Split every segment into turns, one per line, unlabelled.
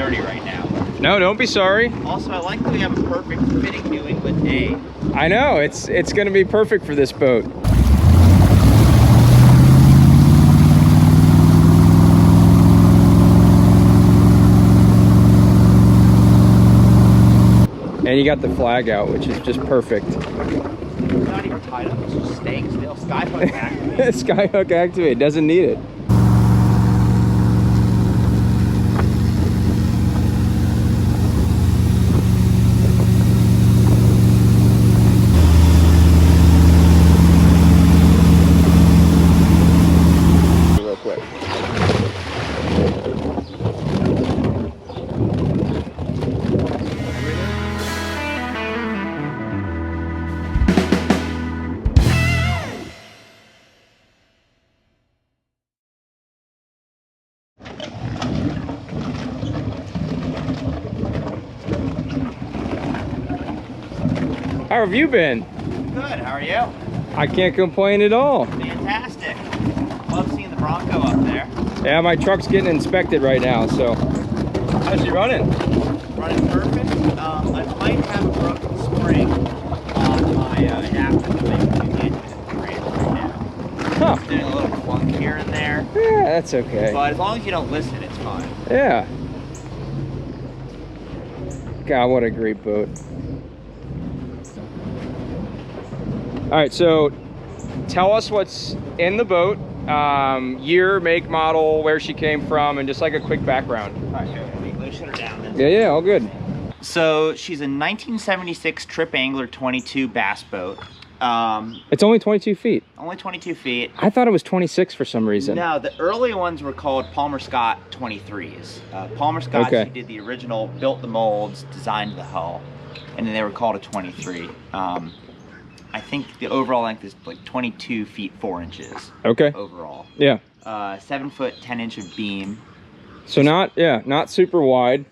dirty right now.
No, don't be sorry.
Also, I like that we have a perfect fitting New England A.
I know, it's gonna be perfect for this boat. And you got the flag out, which is just perfect.
It's not even tied up, it's just staying still. Skyhook activated.
Skyhook activated, doesn't need it. Real quick. How have you been?
Good, how are you?
I can't complain at all.
Fantastic. Love seeing the Bronco up there.
Yeah, my truck's getting inspected right now, so. How's she running?
Running perfect. I might have a broken spring on my adapter to make the engine right now.
Huh.
Doing a little clunk here and there.
Yeah, that's okay.
But as long as you don't listen, it's fine.
Yeah. God, what a great boat. All right, so tell us what's in the boat, year, make, model, where she came from, and just like a quick background.
All right, here, let me shut her down then.
Yeah, all good.
So she's a 1976 Tripp Angler 22 bass boat.
It's only 22 feet.
Only 22 feet.
I thought it was 26 for some reason.
No, the early ones were called Palmer Scott 23s. Palmer Scott,
Okay.
She did the original, built the molds, designed the hull, and then they were called a 23. I think the overall length is like 22 feet 4 inches.
Okay.
Overall.
Yeah.
7 foot 10 inch of beam.
So not super wide.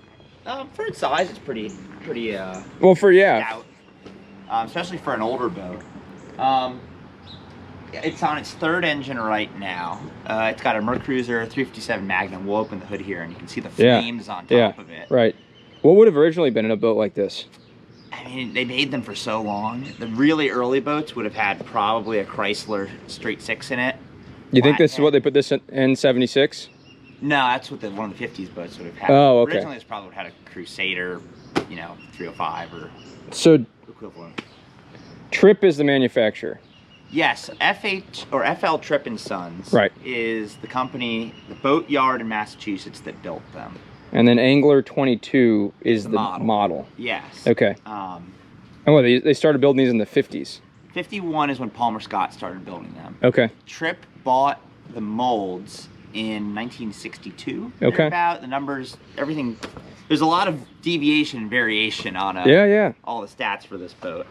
For its size, it's pretty.
Well, for
stout, especially for an older boat. It's on its third engine right now. It's got a Mercruiser 357 Magnum. We'll open the hood here, and you can see the flames on top of it.
Right. What would have originally been in a boat like this?
I mean, they made them for so long. The really early boats would have had probably a Chrysler straight six in it.
You think this is what they put this in 76?
No, that's what one of the 50s boats would have had.
Oh, okay.
Originally, this probably would have had a Crusader, 305 or
so
equivalent.
Tripp is the manufacturer.
Yes, FL Tripp Sons is the company, the boat yard in Massachusetts that built them.
And then Angler 22 is the model.
Yes.
Okay. And what, they started building these in the 50s? 51
is when Palmer Scott started building them.
Okay.
Tripp bought the molds in 1962.
Okay.
About the numbers, everything. There's a lot of deviation and variation on all the stats for this boat.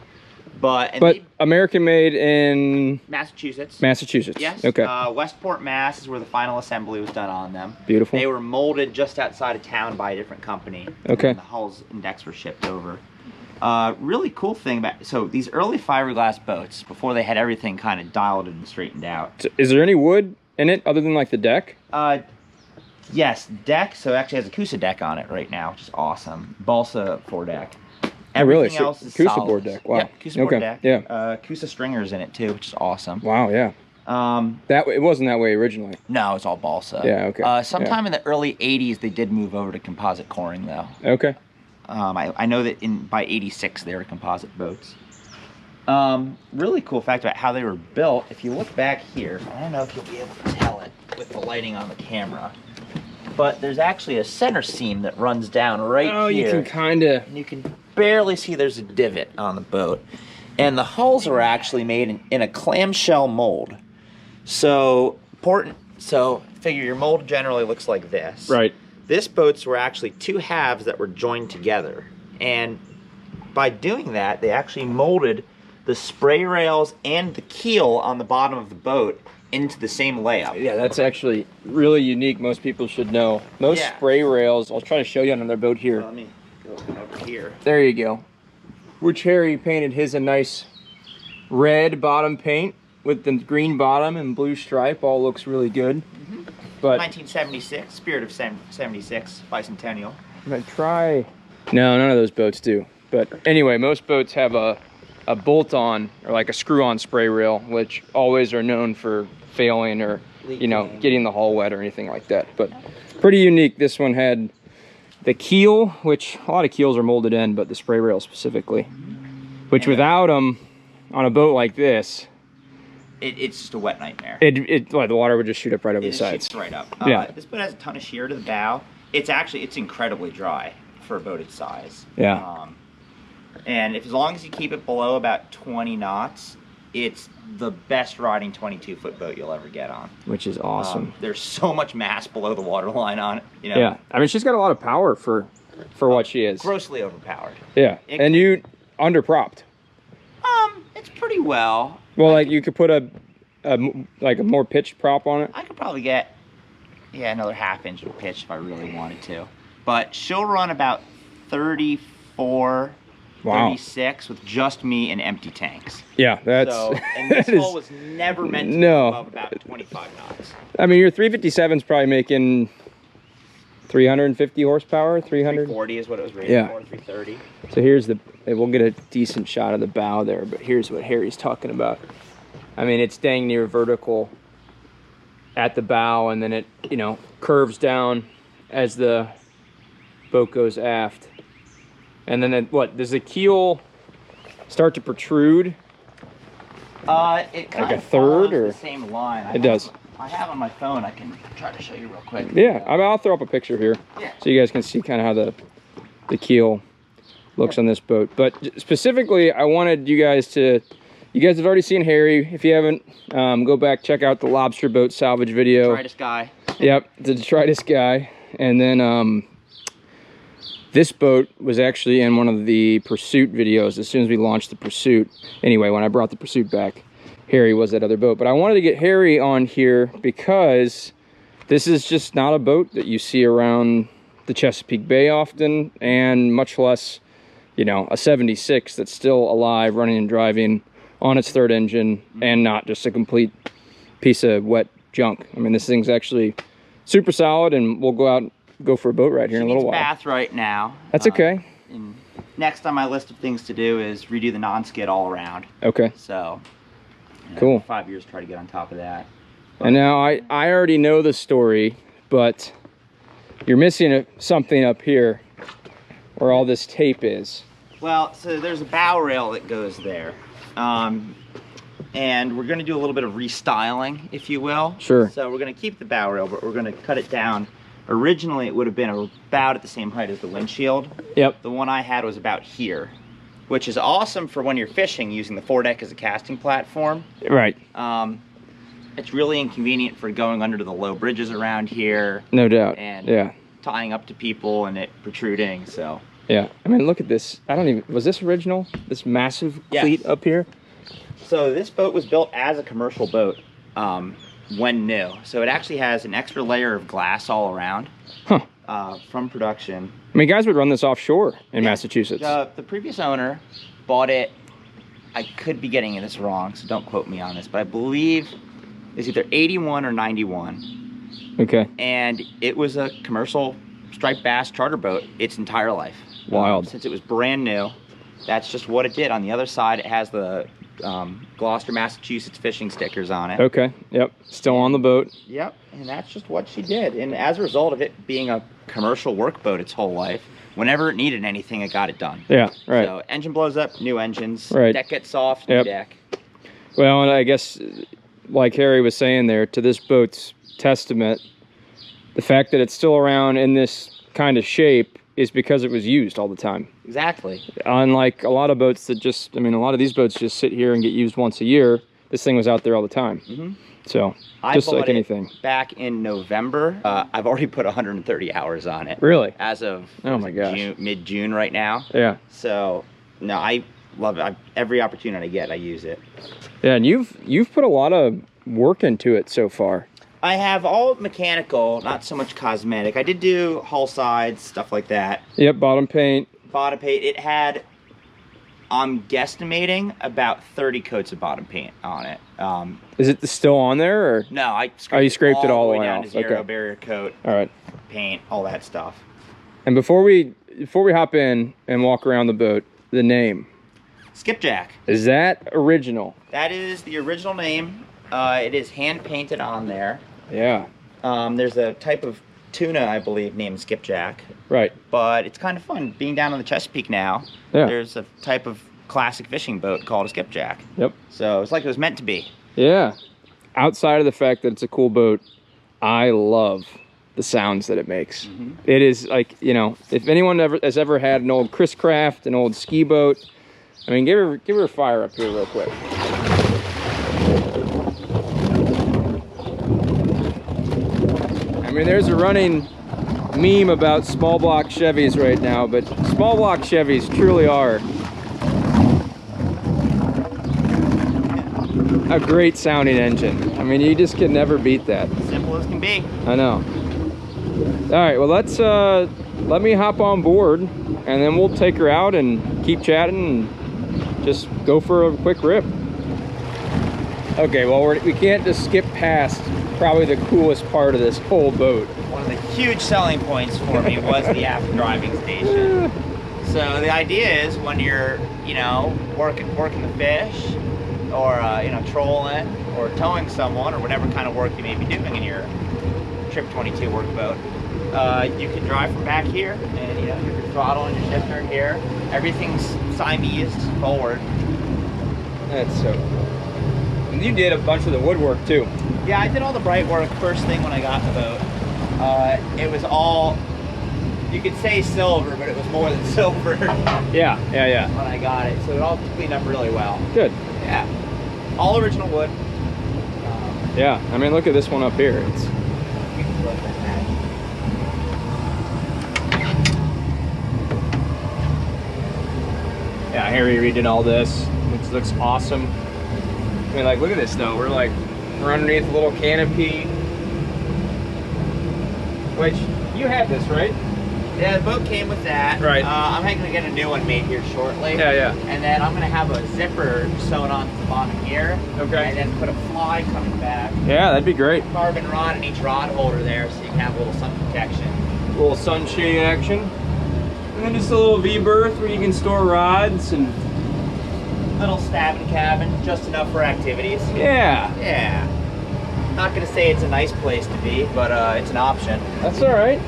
But
American made in
Massachusetts.
Massachusetts.
Yes.
Okay.
Westport, Mass is where the final assembly was done on them.
Beautiful.
They were molded just outside of town by a different company.
Okay.
And the hulls and decks were shipped over. Really cool thing about these early fiberglass boats, before they had everything kind of dialed and straightened out.
So is there any wood in it other than like the deck?
Yes, deck. So it actually has a Coosa deck on it right now, which is awesome. Balsa foredeck.
Everything
else is
Coosa
solids.
board deck. Wow.
Yep, Coosa board deck.
Yeah.
Coosa stringers in it too, which is awesome.
Wow. Yeah. It wasn't that way originally.
No, it's all balsa.
Yeah. Okay.
Sometime in the early '80s, they did move over to composite coring though.
Okay.
I know that by '86 they were composite boats. Really cool fact about how they were built. If you look back here, I don't know if you'll be able to tell it with the lighting on the camera, but there's actually a center seam that runs down right here.
Oh, you can kind of.
You can barely see there's a divot on the boat. And the hulls are actually made in a clamshell mold. So, figure your mold generally looks like this.
Right.
This boats were actually two halves that were joined together. And by doing that, they actually molded the spray rails and the keel on the bottom of the boat into the same layout.
Yeah, that's actually really unique. Most people should know. Most spray rails, I'll try to show you on another boat here.
Let me go over here.
There you go. Which Harry painted his a nice red bottom paint with the green bottom and blue stripe. All looks really good.
But 1976, Spirit of 76 bicentennial.
I'm gonna try. No, none of those boats do. But anyway, most boats have a bolt-on or like a screw-on spray reel, which always are known for failing or you know, getting the hull wet or anything like that. But pretty unique. This one had the keel, which a lot of keels are molded in, but the spray rail specifically, which without them on a boat like this,
it's just a wet nightmare.
Like the water would just shoot up right over the sides.
Shoots right up.
Yeah.
This boat has a ton of shear to the bow. It's incredibly dry for a boat its size.
Yeah.
And as long as you keep it below about 20 knots, it's the best riding 22-foot boat you'll ever get on. Which is awesome. There's so much mass below the waterline on it. You know?
Yeah. I mean, she's got a lot of power for what she is.
Grossly overpowered.
Yeah. And you underpropped.
It's pretty well.
Well, like you could put a more pitched prop on it.
I could probably get another half-inch of pitch if I really wanted to. But she'll run about 34, 36 with just me and empty tanks.
Yeah, that's...
So, and this hull was never meant to go above about 25 knots.
I mean, your 357's probably making 350 horsepower, 300?
340 is what it was rated for, 330.
So here's we'll get a decent shot of the bow there, but here's what Harry's talking about. I mean, it's dang near vertical at the bow, and then it, you know, curves down as the boat goes aft. And then does the keel start to protrude?
It kind
like a
of
third or
the same line.
It does.
I have on my phone. I can try to show you real quick.
Yeah, I mean, I'll throw up a picture here so you guys can see kind of how the keel looks on this boat. But specifically, I wanted you guys have already seen Harry. If you haven't, go back, check out the lobster boat salvage video.
Detritus guy.
Yep, the detritus guy. And then this boat was actually in one of the Pursuit videos as soon as we launched the Pursuit. Anyway, when I brought the Pursuit back, Harry was that other boat. But I wanted to get Harry on here because this is just not a boat that you see around the Chesapeake Bay often, and much less, you know, a 76 that's still alive, running and driving on its third engine, and not just a complete piece of wet junk. I mean, this thing's actually super solid, and we'll go for a boat ride here in a little while.
Bath right now.
That's okay.
And next on my list of things to do is redo the non-skid all around.
Okay.
So,
cool.
5 years to try to get on top of that.
And now I already know the story, but you're missing something up here where all this tape is.
Well, so there's a bow rail that goes there. And we're going to do a little bit of restyling, if you will.
Sure.
So we're going to keep the bow rail, but we're going to cut it down. Originally, it would have been about at the same height as the windshield.
Yep.
The one I had was about here, which is awesome for when you're fishing using the foredeck as a casting platform.
Right.
It's really inconvenient for going under the low bridges around here.
No doubt.
And tying up to people and it protruding, so.
Yeah, I mean, look at this. Was this original? This massive cleat up here?
So this boat was built as a commercial boat when new. So it actually has an extra layer of glass all around from production.
I mean, guys would run this offshore in Massachusetts.
The previous owner bought it, I could be getting this wrong, so don't quote me on this, but I believe it's either 81 or 91.
Okay.
And it was a commercial striped bass charter boat its entire life.
Wild.
Since it was brand new, that's just what it did. On the other side, it has the Gloucester, Massachusetts fishing stickers on it.
Okay, yep, still on the boat.
Yep, and that's just what she did. And as a result of it being a commercial work boat its whole life, whenever it needed anything, it got it done.
Yeah, right.
So engine blows up, new engines.
Right.
Deck gets soft, new deck.
Well, and I guess, like Harry was saying there, to this boat's testament, the fact that it's still around in this kind of shape is because it was used all the time.
Exactly.
Unlike a lot of boats that a lot of these boats just sit here and get used once a year. This thing was out there all the time. Mm-hmm. So, just like anything.
Back in November, I've already put 130 hours on it.
Really?
As of mid-June right now.
Yeah.
So, no, I love it. Every opportunity I get, I use it.
Yeah, and you've put a lot of work into it so far.
I have all mechanical, not so much cosmetic. I did do hull sides, stuff like that.
Yep, bottom paint.
Bottom paint. It had, I'm guesstimating, about 30 coats of bottom paint on it.
Is it still on there? Or?
No, I
scraped it all the way
down
off.
to zero, barrier coat,
all right,
paint, all that stuff.
And before we hop in and walk around the boat, the name.
Skipjack.
Is that original?
That is the original name. It is hand painted on there.
Yeah.
There's a type of tuna, I believe, named skipjack.
Right.
But it's kind of fun being down on the Chesapeake now.
Yeah.
There's a type of classic fishing boat called a skipjack.
Yep.
So it's like it was meant to be.
Yeah. Outside of the fact that it's a cool boat, I love the sounds that it makes.
Mm-hmm.
It is like, you know, if anyone has ever had an old Chris Craft, an old ski boat, I mean, give her a fire up here real quick. I mean, there's a running meme about small block Chevys right now, but small block Chevys truly are a great sounding engine. I mean, you just can never beat that.
Simple as can be.
I know. All right, well, let me hop on board, and then we'll take her out and keep chatting and just go for a quick rip. Okay, well, we can't just skip past probably the coolest part of this whole boat.
One of the huge selling points for me was the aft driving station. So the idea is when you're, you know, working the fish, or you know, trolling or towing someone, or whatever kind of work you may be doing in your Tripp 22 workboat, you can drive from back here, and you know, your throttle and your shifter here, everything's Siamese forward.
That's so cool. And you did a bunch of the woodwork too.
Yeah, I did all the bright work first thing when I got the boat. It was all, you could say silver, but it was more than silver.
Yeah.
When I got it, so it all cleaned up really well.
Good.
Yeah, all original wood.
Yeah, I mean, look at this one up here. It's yeah, Harry redid all this. It looks awesome. I mean, like, look at this though. We're underneath a little canopy. Which you had this, right?
Yeah, the boat came with that.
Right.
I'm going to get a new one made here shortly.
Yeah.
And then I'm going to have a zipper sewn onto the bottom here.
Okay.
And then put a fly coming back.
Yeah, that'd be great.
Carbon rod in each rod holder there, so you can have a little sun protection.
A little sunshade action. And then just a little V-berth where you can store rods and...
Little stabbing cabin, just enough for activities.
Yeah.
Yeah. Not going to say it's a nice place to be, but it's an option.
That's all right.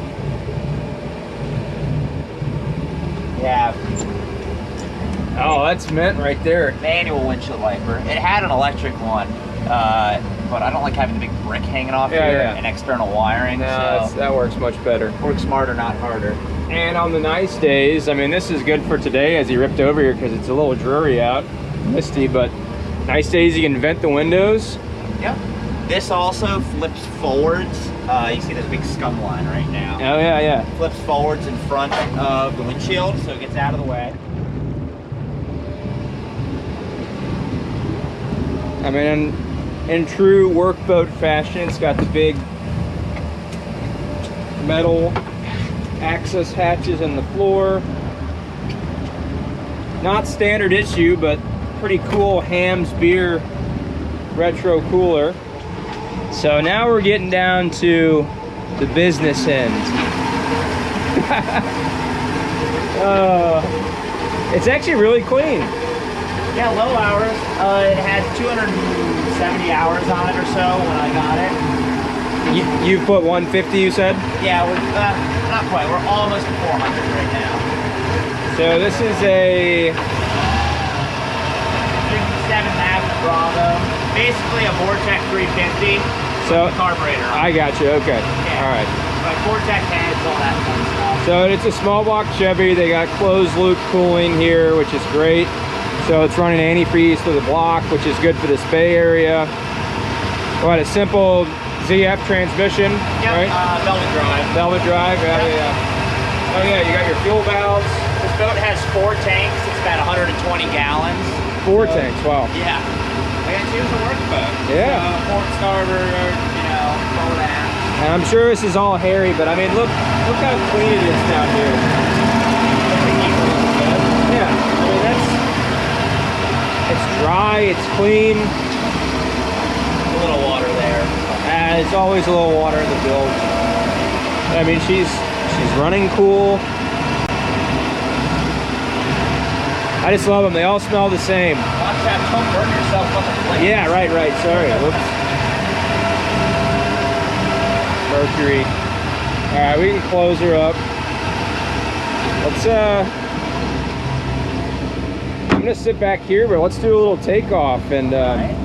Yeah.
Oh, that's mint right there.
Manual windshield wiper. It had an electric one, but I don't like having the big brick hanging off here and external wiring.
No,
so
that works much better.
Work smarter, not harder.
And on the nice days, I mean, this is good for today as he ripped over here because it's a little dreary out, misty, but nice days you can vent the windows.
Yep. This also flips forwards. You see this big scum line right now.
Oh, yeah.
Flips forwards in front of the windshield, so it gets out of the way.
I mean, in true workboat fashion, it's got the big metal access hatches in the floor. Not standard issue, but pretty cool Ham's beer retro cooler. So now we're getting down to the business end. It's actually really clean.
Yeah, low hours. It had 270 hours on it or so when I got it.
You put 150, you said?
Yeah, we're not quite. We're almost at 400 right now.
So this is a
57 Magnum Bravo. Basically a Vortex 350 with a carburetor on.
I got you. Okay.
Yeah.
All right.
Like Vortex heads, all that fun stuff.
So it's a small block Chevy. They got closed loop cooling here, which is great. So it's running antifreeze for the block, which is good for this Bay area. Got a simple ZF transmission, right?
Velvet drive.
Velvet drive, yeah. Oh yeah, you got your fuel valves.
This boat has 4 tanks. It's about 120 gallons.
4 tanks, wow.
Yeah. It's used a workboat.
Yeah.
Port starboard, you know, forward aft.
And I'm sure this is all hairy, but I mean, look how clean it is down here. Yeah, I mean, it's dry, it's clean.
A little water there.
There's always a little water in the bilge. I mean, she's He's running cool. I just love them. They all smell the same.
Watch that, don't burn yourself on the plate.
Yeah, right. Sorry. Whoops. Mercury. All right, we can close her up. Let's I'm gonna sit back here, but let's do a little takeoff and a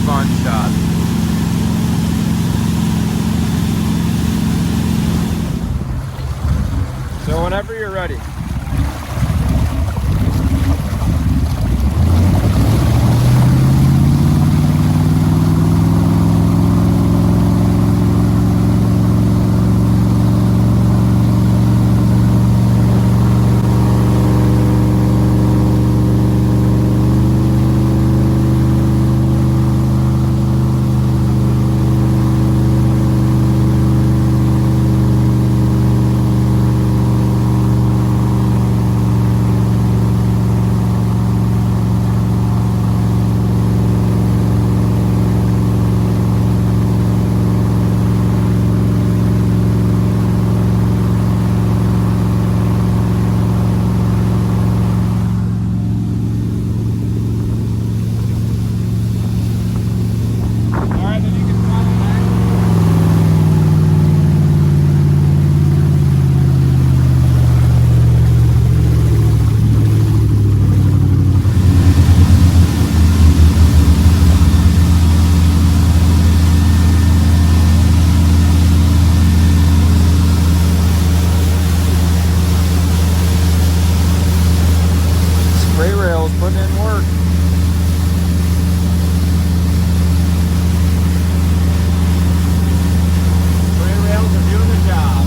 fun shot. So whenever you're ready. Putting in work. Spray rails are doing the job.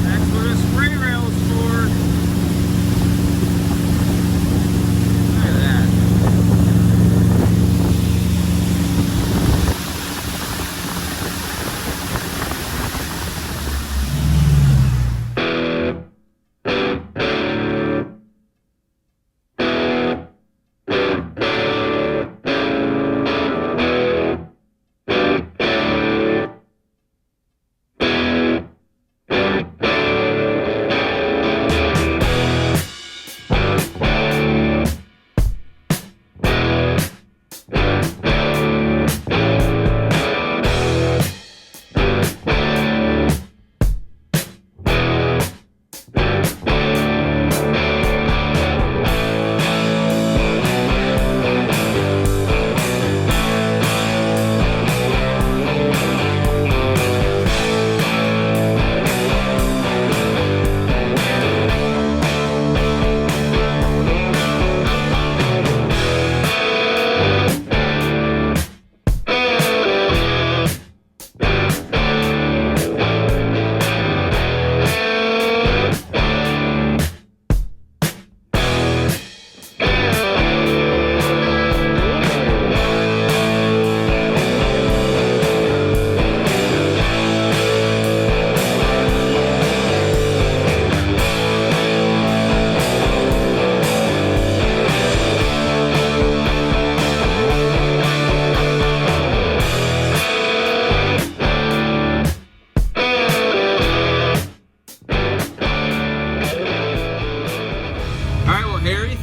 That's what a spray rail's for. Look at that.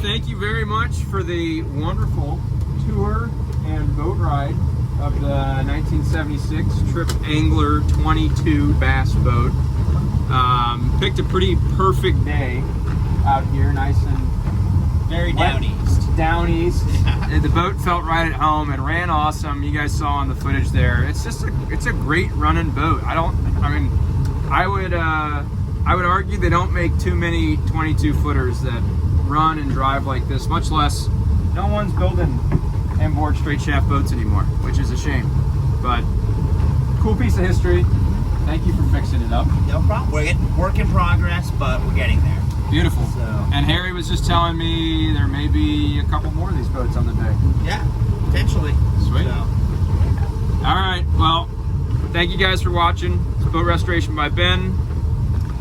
thank you very much for the wonderful tour and boat ride of the 1976 Tripp Angler 22 bass boat. Picked a pretty perfect day out here, nice and
Very down east.
Down east. The boat felt right at home. It ran awesome. You guys saw on the footage there. It's just it's a great running boat. I would argue they don't make too many 22 footers that run and drive like this, much less no one's building inboard straight shaft boats anymore, which is a shame. But cool piece of history. Thank you for fixing it up.
No problem. We're getting work in progress, but we're getting there.
Beautiful.
So.
And Harry was just telling me there may be a couple more of these boats on the bay.
Yeah, potentially.
Sweet.
So.
All right. Well, thank you guys for watching. It's Boat Restoration by Ben.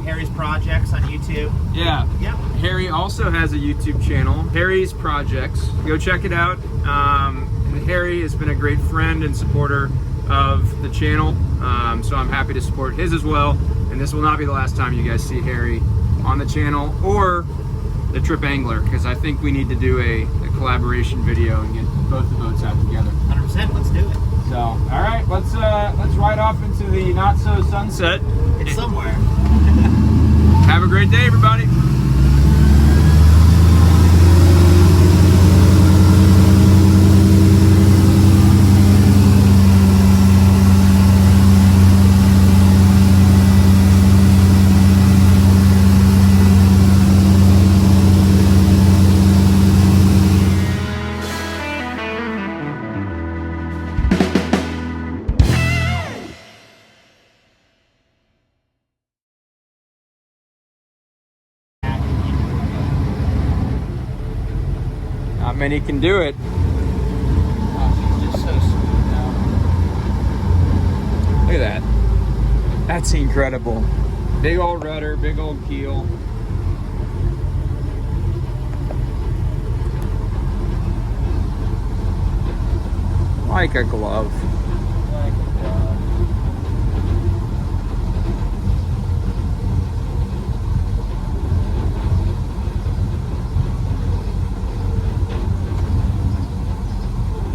Harry's Projects on YouTube.
Yeah.
Yep.
Harry also has a YouTube channel, Harry's Projects. Go check it out. And Harry has been a great friend and supporter of the channel, so I'm happy to support his as well. And this will not be the last time you guys see Harry on the channel or the Tripp Angler, because I think we need to do a collaboration video and get both the boats out together.
100%. Let's do it.
So, all right, let's ride off into the not so sunset.
It's somewhere.
Have a great day, everybody. Not many can do it.
Oh, she's just so smooth now.
Look at that. That's incredible. Big old rudder, big old keel. Like a glove.
Like a glove.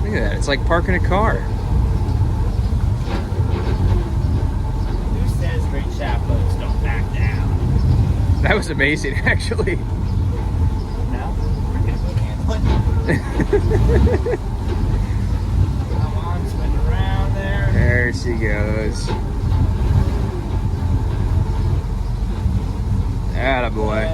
Look at that. It's like parking a car.
Who says great shaft boats don't back down?
That was amazing, actually.
No? We're gonna boat handling. Come on, spin around there.
There she goes. Attaboy.